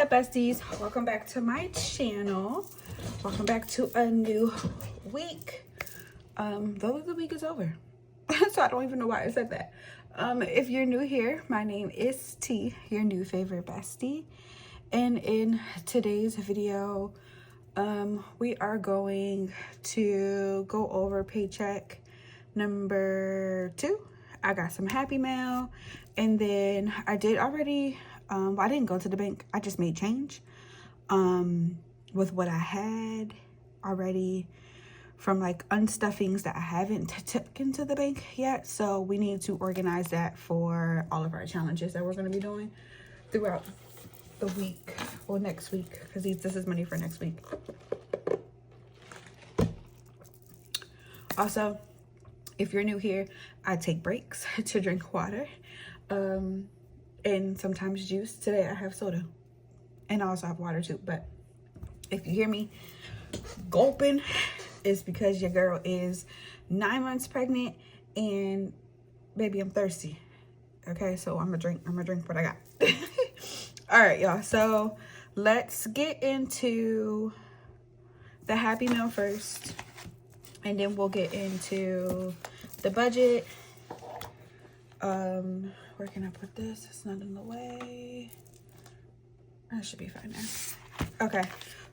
up, besties? Welcome back to my channel. Welcome back to a new week. Though the week is over. So I don't even know why I said that. If you're new here, my name is T, your new favorite bestie. And in today's video, we are going to go over paycheck number 2. I got some happy mail, and then I did already, I didn't go to the bank. I just made change with what I had already from like unstuffings that I haven't taken to the bank yet. So we need to organize that for all of our challenges that we're going to be doing throughout the week or next week, because this is money for next week. Also, if you're new here, I take breaks to drink water and sometimes juice. Today I have soda, and I also have water too. But if you hear me gulping, it's because your girl is 9 months pregnant, and baby, I'm thirsty. Okay, so I'm gonna drink what I got. All right, y'all, so let's get into the happy meal first, and then we'll get into the budget. Where can I put this? It's not in the way. That should be fine now. Okay,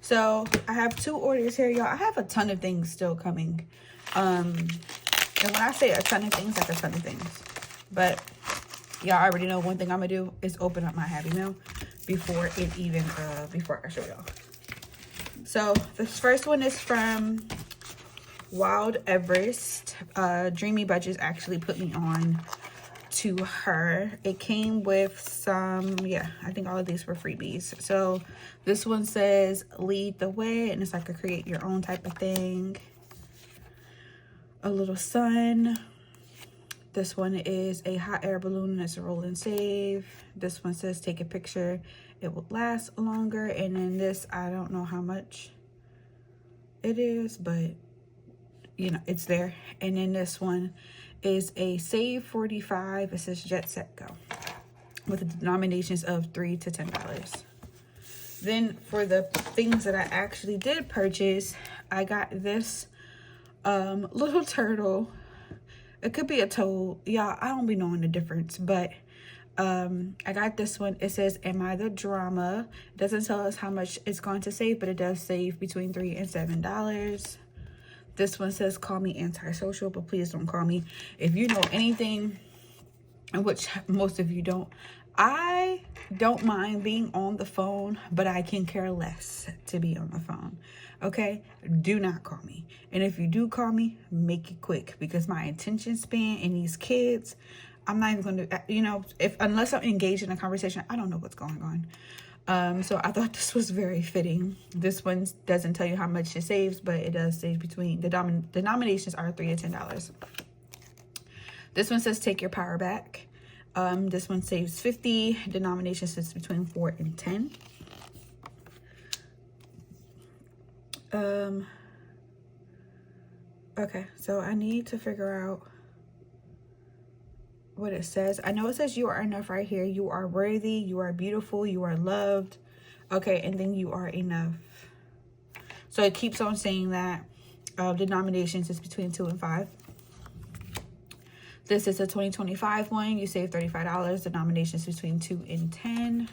so I have 2 orders here, y'all. I have a ton of things still coming. And when I say a ton of things, like a ton of things. But y'all already know one thing I'm gonna do is open up my happy meal before it even before I show y'all. So this first one is from Wild Everest. Dreamy Budgets actually put me on to her. It came with some, yeah, I think all of these were freebies. So this one says lead the way, and it's like a create your own type of thing. A little sun. This one is a hot air balloon, and it's a roll and save. This one says take a picture, it will last longer. And then this, I don't know how much it is, but you know, it's there. And then this one is a save 45. It says jet set go, with the denominations of $3 to $10. Then for the things that I actually did purchase, I got this little turtle. It could be a toad, y'all. I don't be knowing the difference, but I got this one. It says am I the drama? It doesn't tell us how much it's going to save, but it does save between $3 and $7. This one says call me antisocial, but please don't call me. If you know anything, which most of you don't, I don't mind being on the phone, but I can care less to be on the phone. Okay, do not call me. And if you do call me, make it quick, because my attention span and these kids, I'm not even going to, you know, unless I'm engaged in a conversation, I don't know what's going on. So I thought this was very fitting. This one doesn't tell you how much it saves, but it does save between, the denominations are $3 to $10. This one says take your power back. This one saves 50. Denomination says between 4 and 10. Okay, so I need to figure out what it says. I know it says you are enough right here. You are worthy, you are beautiful, you are loved. Okay, and then you are enough. So it keeps on saying that. Denominations is between 2 and 5. This is a 2025 one. You save $35. Denominations between 2 and 10.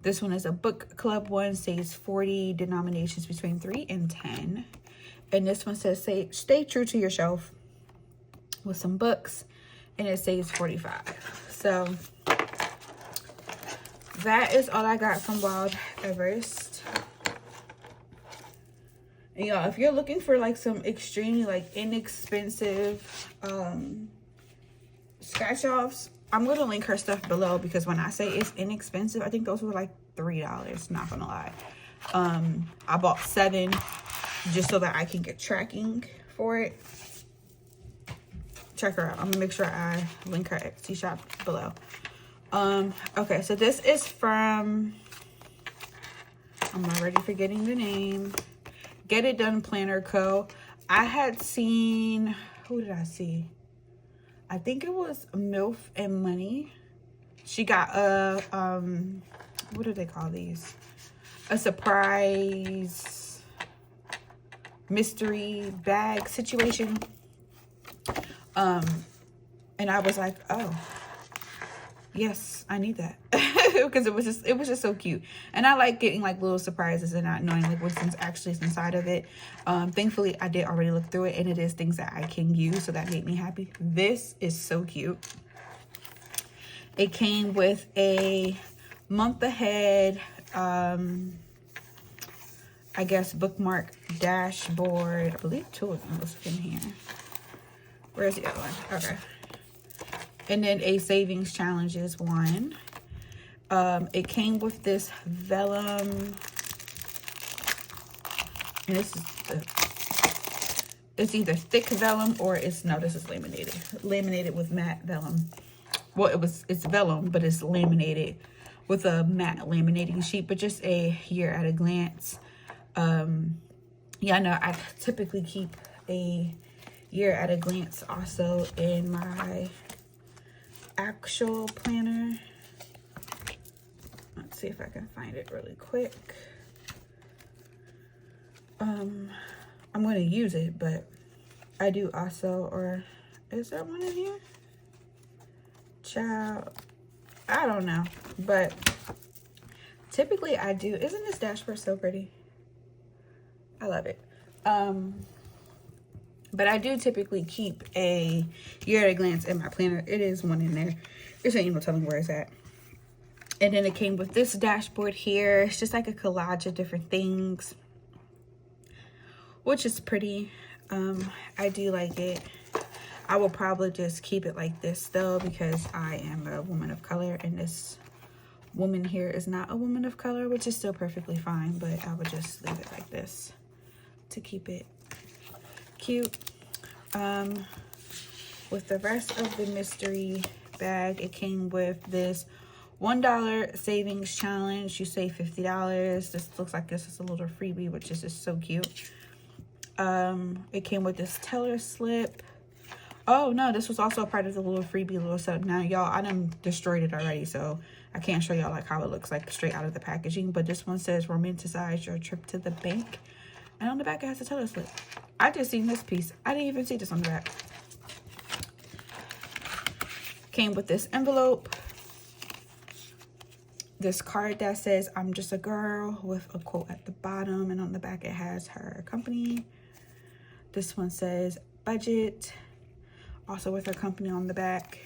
This one is a book club one. Saves 40. Denominations between 3 and 10. And this one says stay true to yourself with some books, and it saves 45. So that is all I got from Wild Everest. And y'all, if you're looking for like some extremely like inexpensive scratch offs, I'm gonna link her stuff below, because when I say it's inexpensive, I think those were like $3, not gonna lie. I bought 7 just so that I can get tracking for it. Check her out. I'm gonna make sure I link her Etsy shop below. Okay, so this is from, I'm already forgetting the name, Get It Done Planner Co. I had seen, who did I see? I think it was MILF and Money. She got a what do they call these? A surprise mystery bag situation. And I was like, oh, yes, I need that. Because it was just so cute. And I like getting like little surprises and not knowing like what's actually inside of it. Thankfully I did already look through it, and it is things that I can use, so that made me happy. This is so cute. It came with a month ahead, I guess, bookmark dashboard. I believe 2 of them was in here. Where's the other one? Okay. And then a savings challenges one. It came with this vellum, and this is it's either thick vellum or it's, no, this is laminated with matte vellum. Well, it's vellum, but it's laminated with a matte laminating sheet. But just a year at a glance. Yeah, no, I typically keep a year at a glance also in my actual planner. Let's see if I can find it really quick. I'm going to use it, but I do also, or is there one in here? Child, I don't know, but typically I do. Isn't this dashboard so pretty? I love it. But I do typically keep a year at a glance in my planner. It is one in there. There's ain't no telling where it's at. And then it came with this dashboard here. It's just like a collage of different things, which is pretty. I do like it. I will probably just keep it like this though, because I am a woman of color, and this woman here is not a woman of color, which is still perfectly fine, but I would just leave it like this to keep it cute. With the rest of the mystery bag, it came with this $1 savings challenge. You save $50. This looks like this is a little freebie, which is just so cute. It came with this teller slip. Oh no, this was also a part of the little freebie little setup. Now y'all, I done destroyed it already, so I can't show y'all like how it looks like straight out of the packaging. But this one says romanticize your trip to the bank, and on the back it has a teller slip. I just seen this piece. I didn't even see this on the back. Came with this envelope, this card that says I'm just a girl, with a quote at the bottom, and on the back it has her company. This one says budget, also with her company on the back.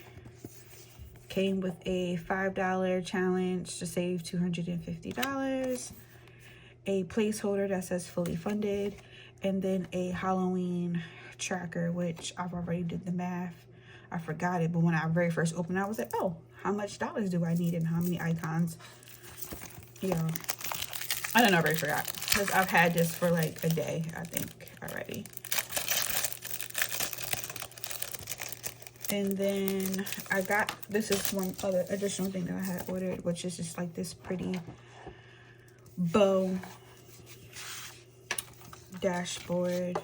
Came with a $5 challenge to save $250, a placeholder that says fully funded, and then a Halloween tracker, which I've already did the math. I forgot it, but when I very first opened it, I was like, oh, how much dollars do I need and how many icons? Yeah, I don't know, I already forgot, because I've had this for like a day, I think, already. And then I got, this is one other additional thing that I had ordered, which is just like this pretty bow dashboard.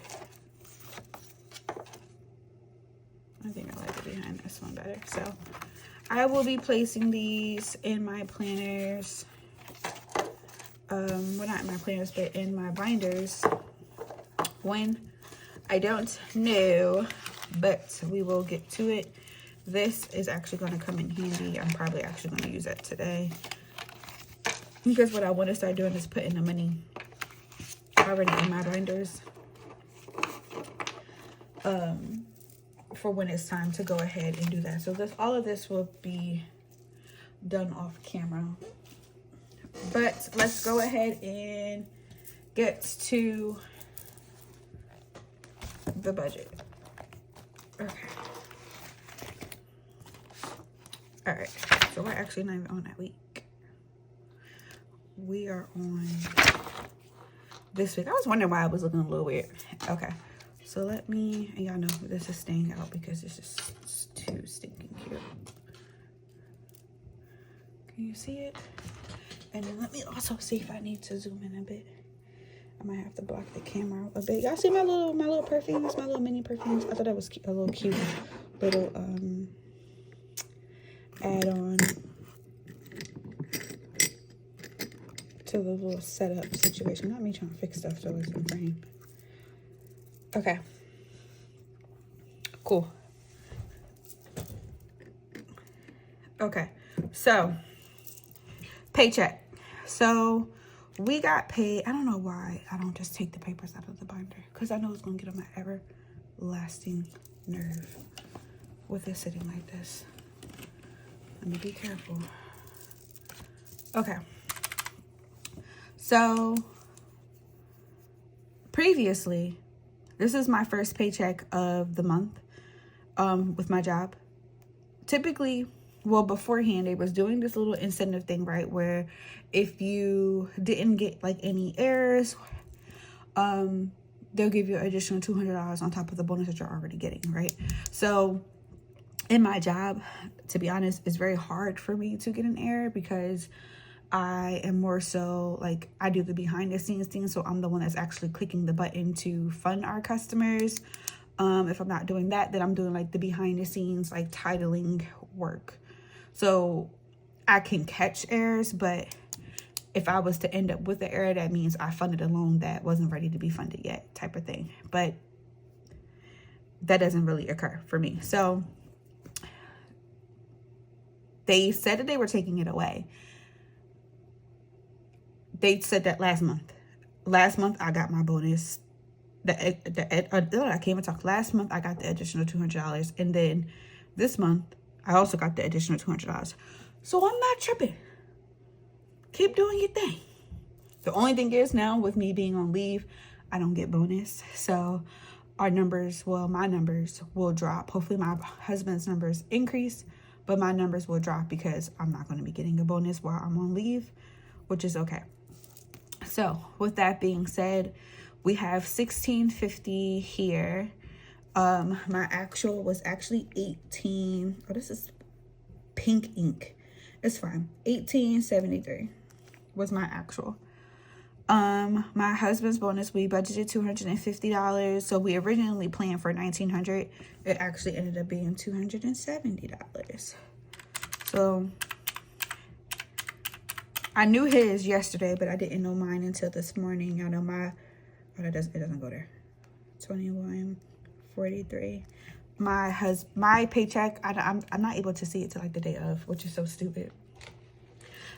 I think I like it behind this one better. So I will be placing these in my planners. Well, not in my planners, but in my binders. When? I don't know, but we will get to it. This is actually going to come in handy. I'm probably actually going to use that today, because what I want to start doing is putting the money already in my binders, for when it's time to go ahead and do that. So this, all of this will be done off camera, but let's go ahead and get to the budget. Okay. All right, so we're actually not even on that week. We are on this week. I was wondering why I was looking a little weird. Okay, so let me, and y'all know this is staying out because it's just too stinking cute. Can you see it? And then let me also see if I need to zoom in a bit. I might have to block the camera a bit. Y'all see my little perfumes, my little mini perfumes? I thought that was a little cute little add-on. to the little setup situation. Not me trying to fix stuff so it's in frame. Okay. Cool. Okay. So, paycheck. So, we got paid. I don't know why I don't just take the papers out of the binder. Because I know it's going to get on my everlasting nerve with it sitting like this. Let me be careful. Okay. So, previously, this is my first paycheck of the month with my job. Typically, well, beforehand, they was doing this little incentive thing, right? Where if you didn't get like any errors, they'll give you an additional $200 on top of the bonus that you're already getting, right? So in my job, to be honest, it's very hard for me to get an error because I am more so like, I do the behind the scenes thing. So I'm the one that's actually clicking the button to fund our customers. If I'm not doing that, then I'm doing like the behind the scenes, like titling work. So I can catch errors, but if I was to end up with the error, that means I funded a loan that wasn't ready to be funded yet, type of thing. But that doesn't really occur for me. So they said that they were taking it away. They said that last month. Last month, I got my bonus. I can't even talk. Last month, I got the additional $200. And then this month, I also got the additional $200. So I'm not tripping. Keep doing your thing. The only thing is now with me being on leave, I don't get bonus. So our numbers, well, my numbers will drop. Hopefully my husband's numbers increase, but my numbers will drop because I'm not going to be getting a bonus while I'm on leave, which is okay. So with that being said, we have $16.50 here. My actual was actually 18. Oh, this is pink ink. It's fine. $18.73 was my actual. My husband's bonus, we budgeted $250. So we originally planned for $1,900. It actually ended up being $270. So I knew his yesterday, but I didn't know mine until this morning. Y'all know my, oh, it doesn't go there. 21.43. My paycheck, I'm not able to see it till like the day of, which is so stupid.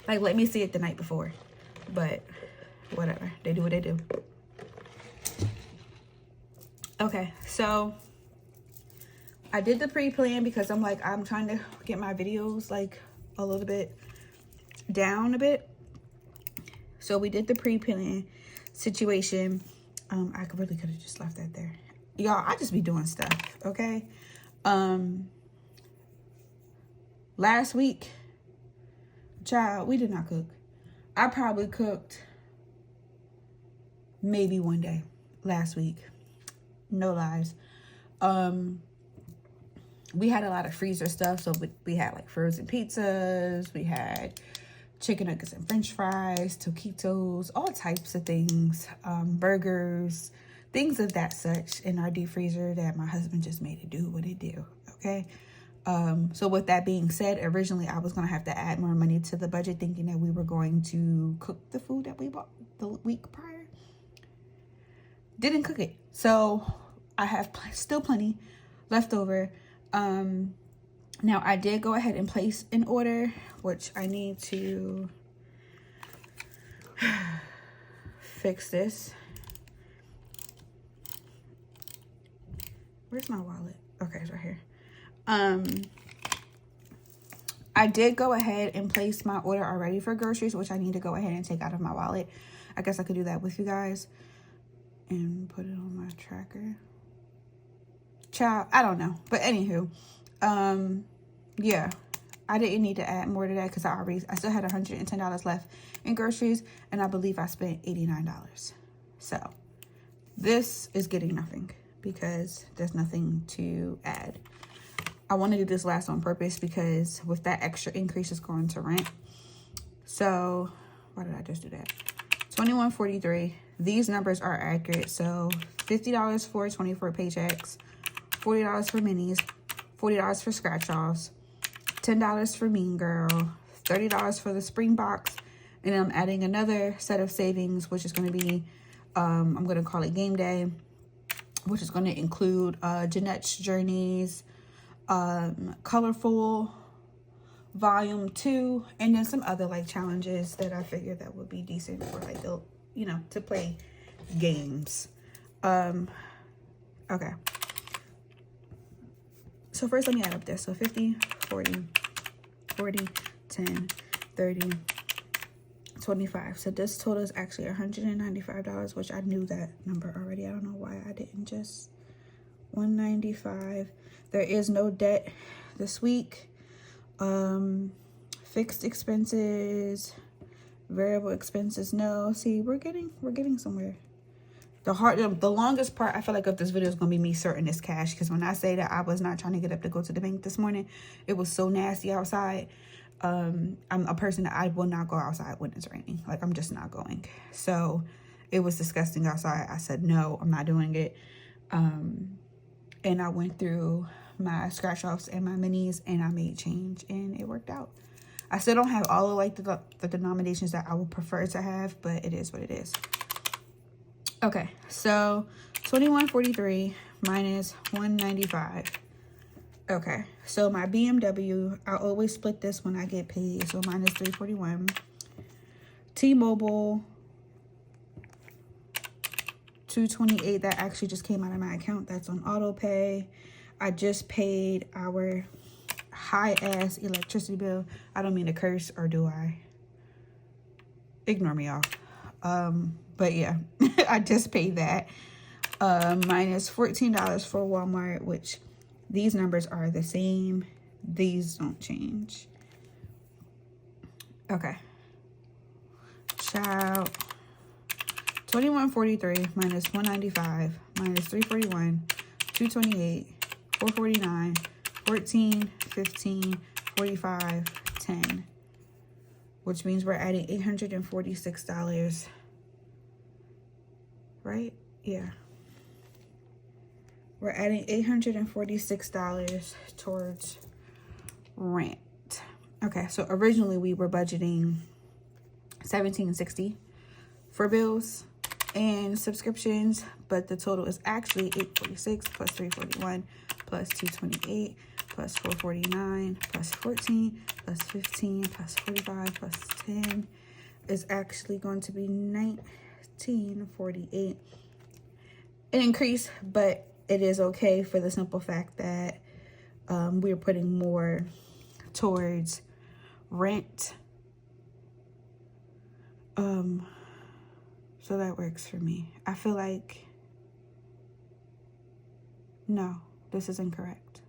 Like, let me see it the night before, but whatever, they do what they do. Okay, so I did the pre-plan because I'm like, I'm trying to get my videos like a little bit down a bit. So we did the pre-plan situation. I really could have just left that there. Y'all, I just be doing stuff, okay? Last week, child, we did not cook. I probably cooked maybe one day last week. No lies. We had a lot of freezer stuff. So we had like frozen pizzas. We had chicken nuggets and french fries, taquitos, all types of things. Burgers, things of that such in our deep freezer that my husband just made it do what it do. Okay. So with that being said, originally I was going to have to add more money to the budget, thinking that we were going to cook the food that we bought the week prior. Didn't cook it. So I have still plenty left over. Now I did go ahead and place an order, which I need to fix this. Where's my wallet? Okay, it's right here. I did go ahead and place my order already for groceries, which I need to go ahead and take out of my wallet. I guess I could do that with you guys and put it on my tracker. Child, I don't know. But anywho, yeah, I didn't need to add more to that because I still had $110 left in groceries, and I believe I spent $89. So this is getting nothing because there's nothing to add. I want to do this last on purpose because with that extra increase, it's going to rent. So why did I just do that? 21.43. These numbers are accurate. So $50 for 24 paychecks, $40 for minis, $40 for scratch offs, $10 for Mean Girl, $30 for the spring box, And then I'm adding another set of savings, which is going to be, I'm going to call it game day, which is going to include Jeanette's Journeys, Colorful Volume 2, and then some other like challenges that I figured that would be decent for like, you know, to play games. Okay. So first let me add up this. So 50, 40, 40, 10, 30, 25. So this total is actually $195, which I knew that number already. I don't know why I didn't just 195. There is no debt this week. Fixed expenses, variable expenses, no. See, we're getting somewhere. The longest part I feel like of this video is gonna be me sorting this cash, because when I say that I was not trying to get up to go to the bank this morning, it was so nasty outside. I'm a person that I will not go outside when it's raining. Like, I'm just not going. So it was disgusting outside. I said no, I'm not doing it. And I went through my scratch offs and my minis, and I made change, and it worked out. I still don't have all of like the denominations that I would prefer to have, but it is what it is. Okay, so 2143 minus 195. Okay, so my BMW, I always split this when I get paid, so minus 341. T-Mobile, 228, that actually just came out of my account. That's on auto pay. I just paid our high-ass electricity bill. I don't mean to curse, or do I? Ignore me, y'all. But yeah, I just paid that. Minus $14 for Walmart, which these numbers are the same. These don't change. Okay. Child. 2143 minus 195 minus 341, 228, 449, 14, 15, 45, 10. Which means we're adding $846. Right? Yeah. We're adding $846 towards rent. Okay, so originally we were budgeting $1,760 for bills and subscriptions, but the total is actually $846 plus 341 plus 228 plus 449 plus 14 plus 15 plus 45 plus 10 is actually going to be $1,948. An increase, but it is okay for the simple fact that we're putting more towards rent. So that works for me. I feel like, no, this is incorrect.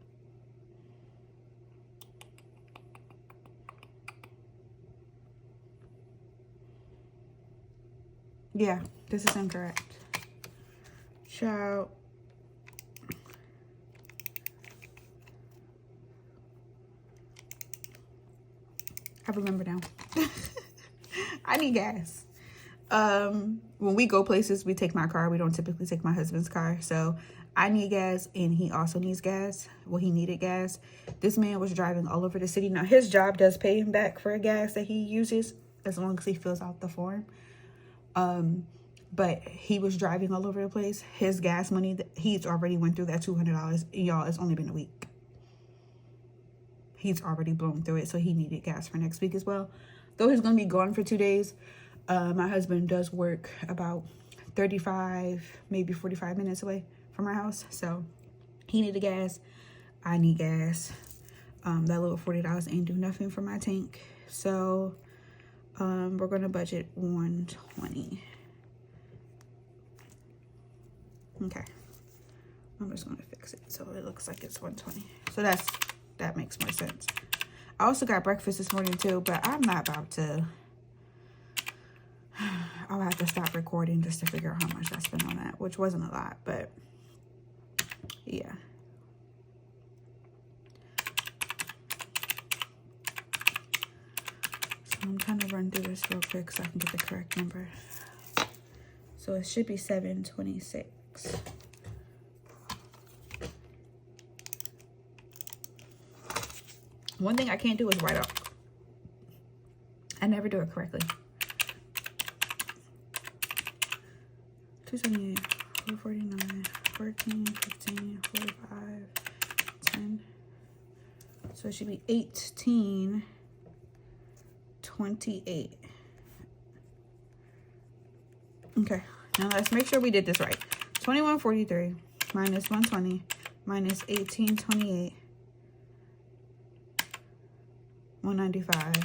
Yeah, this is incorrect. Ciao. I remember now. I need gas. When we go places, we take my car. We don't typically take my husband's car. So I need gas, and he also needs gas. Well, he needed gas. This man was driving all over the city. Now, his job does pay him back for gas that he uses, as long as he fills out the form. But he was driving all over the place. His gas money, he's already went through that $200. Y'all, it's only been a week. He's already blown through it, so he needed gas for next week as well. Though he's going to be gone for 2 days, my husband does work about 35, maybe 45 minutes away from our house. So he needed gas. I need gas. That little $40 ain't do nothing for my tank. So we're going to budget $120. Okay. I'm just going to fix it so it looks like it's $120. So that makes more sense. I also got breakfast this morning too, but I'm not about to. I'll have to stop recording just to figure out how much I spent on that, which wasn't a lot, but yeah. So I'm trying to run through this real quick so I can get the correct number. So it should be 726. One thing I can't do is write off. I never do it correctly. 278, 449, 14, 15, 45, 10. So it should be 1828. Okay, now let's make sure we did this right. 2143 minus 120 minus 1828. 195.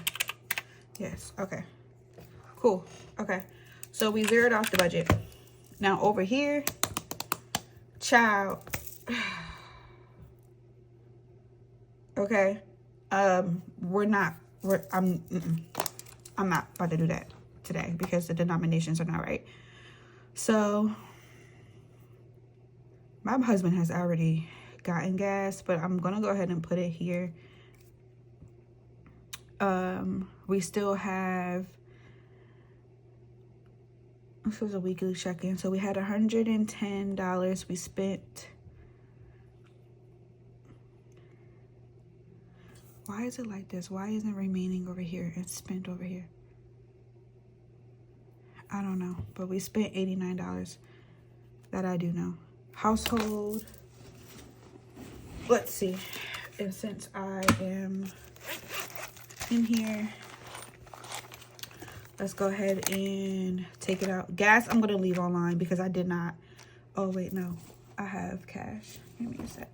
Yes, okay. Cool. Okay. So we zeroed off the budget. Now over here, child. Okay. I'm not about to do that today because the denominations are not right. So my husband has already gotten gas, but I'm gonna go ahead and put it here. We still have, this was a weekly check-in, so we had $110 we spent. Why is it like this? Why isn't remaining over here and spent over here? I don't know, but we spent $89. That I do know. Household, let's see. And since I am in here, let's go ahead and take it out. Gas, I'm gonna leave online because I did not. Oh wait, no, I have cash. Give me a sec.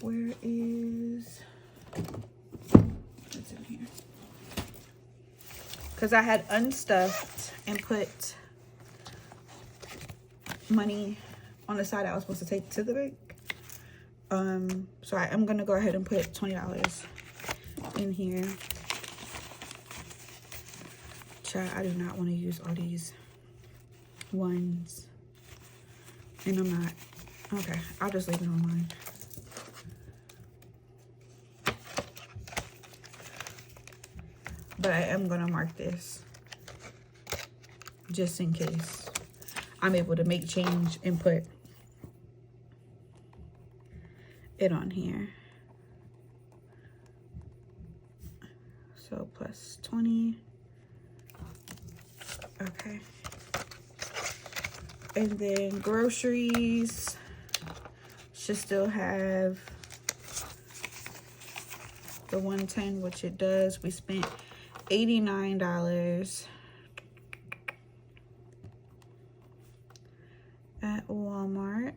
Where is, it's in here. Because I had unstuffed and put money on the side I was supposed to take to the bank. So I am gonna go ahead and put $20 in here. Child, I do not want to use all these ones, and I'm not. Okay, I'll just leave it online. But I am gonna mark this just in case I'm able to make change and put it on here. So plus 20. Okay. And then groceries should still have the 110, which it does. We spent $89 at Walmart.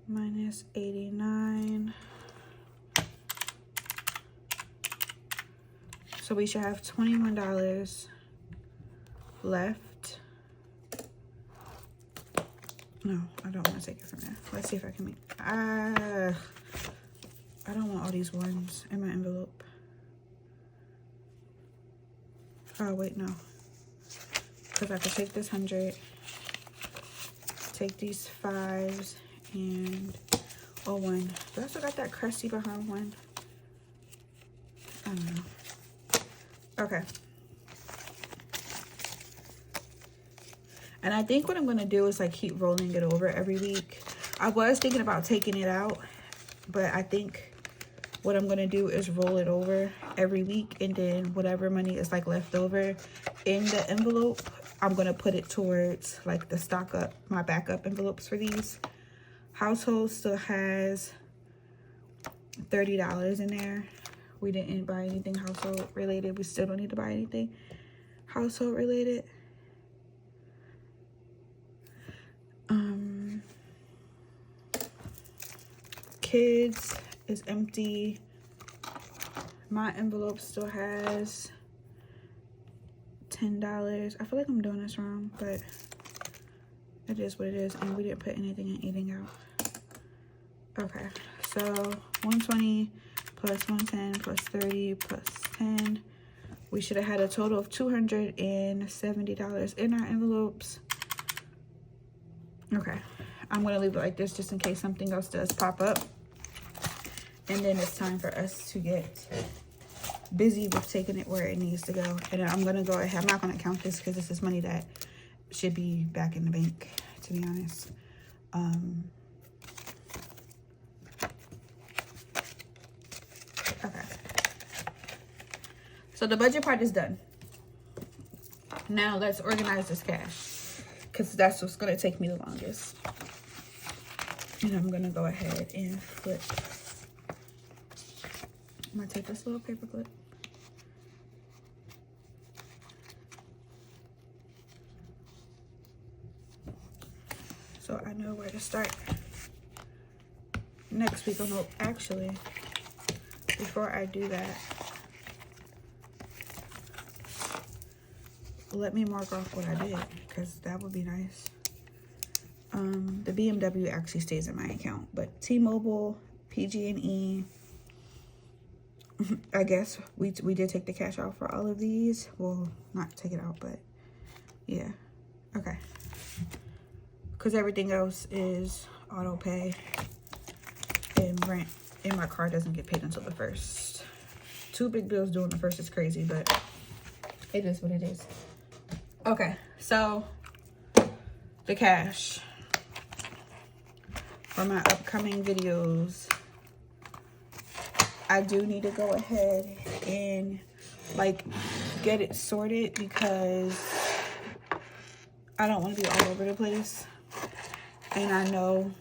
Minus 89. So we should have $21 left. No, I don't want to take it from there. Let's see if I can make, I don't want all these ones in my envelope. Oh wait, no. Because I could take this 100, take these 5s, and oh, one. Do I still got that crusty behind one? I don't know. Okay. And I think what I'm gonna do is like keep rolling it over every week. I was thinking about taking it out, but I think what I'm gonna do is roll it over every week, and then whatever money is like left over in the envelope, I'm gonna put it towards like the stock up, my backup envelopes for these. Household still has $30 in there. We didn't buy anything household related. We still don't need to buy anything household related. Kids is empty. My envelope still has $10. I feel like I'm doing this wrong, but it is what it is, and we didn't put anything in eating out. Okay, so 120 plus 110 plus 30 plus 10. We should have had a total of $270 in our envelopes. Okay, I'm gonna leave it like this just in case something else does pop up. And then it's time for us to get busy with taking it where it needs to go. And I'm gonna go ahead, I'm not gonna count this because this is money that should be back in the bank, to be honest. Okay. So the budget part is done. Now let's organize this cash, because that's what's going to take me the longest. And I'm going to go ahead and flip. I'm going to take this little paper clip. So I know where to start. Next week, no, actually, before I do that, let me mark off what I did, because that would be nice. The BMW actually stays in my account, but T-Mobile, PG&E, I guess we did take the cash out for all of these. Well, not take it out, but yeah. Okay. Because everything else is auto pay, and rent in my car doesn't get paid until the 1st. 2 big bills due on the 1st is crazy, but it is what it is. Okay, so the cash for my upcoming videos, I do need to go ahead and like get it sorted, because I don't want to be all over the place. And I know,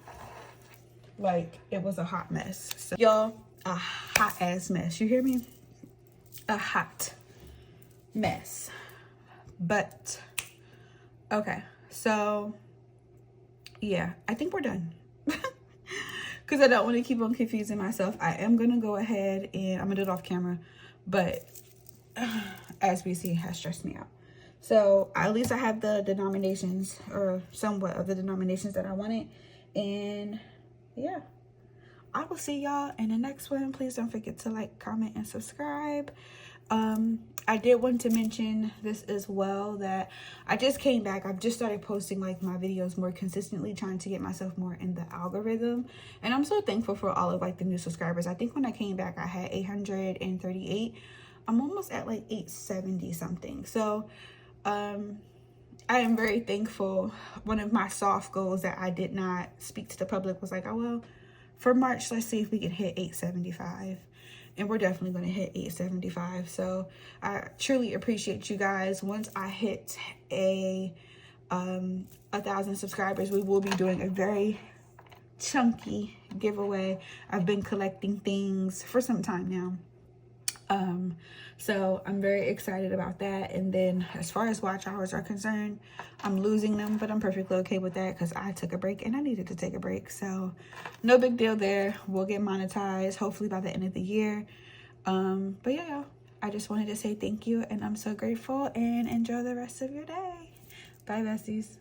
like, it was a hot mess. So, y'all, a hot ass mess. You hear me? A hot mess. But, okay. So, yeah, I think we're done. Because I don't want to keep on confusing myself. I am going to go ahead and I'm going to do it off camera. But, as we see, has stressed me out. So at least I have the denominations, or somewhat of the denominations that I wanted. And yeah, I will see y'all in the next one. Please don't forget to like, comment, and subscribe. I did want to mention this as well, that I just came back. I've just started posting like my videos more consistently, trying to get myself more in the algorithm. And I'm so thankful for all of like the new subscribers. I think when I came back, I had 838. I'm almost at like 870 something. So I am very thankful. One of my soft goals that I did not speak to the public was like, oh, well, for March, let's see if we can hit 875. And we're definitely going to hit 875. So I truly appreciate you guys. Once I hit a 1,000 subscribers, we will be doing a very chunky giveaway. I've been collecting things for some time now. So I'm very excited about that. And then as far as watch hours are concerned, I'm losing them, but I'm perfectly okay with that, because I took a break and I needed to take a break. So no big deal there. We'll get monetized hopefully by the end of the year. But yeah, y'all, I just wanted to say thank you, and I'm so grateful, and enjoy the rest of your day. Bye, besties.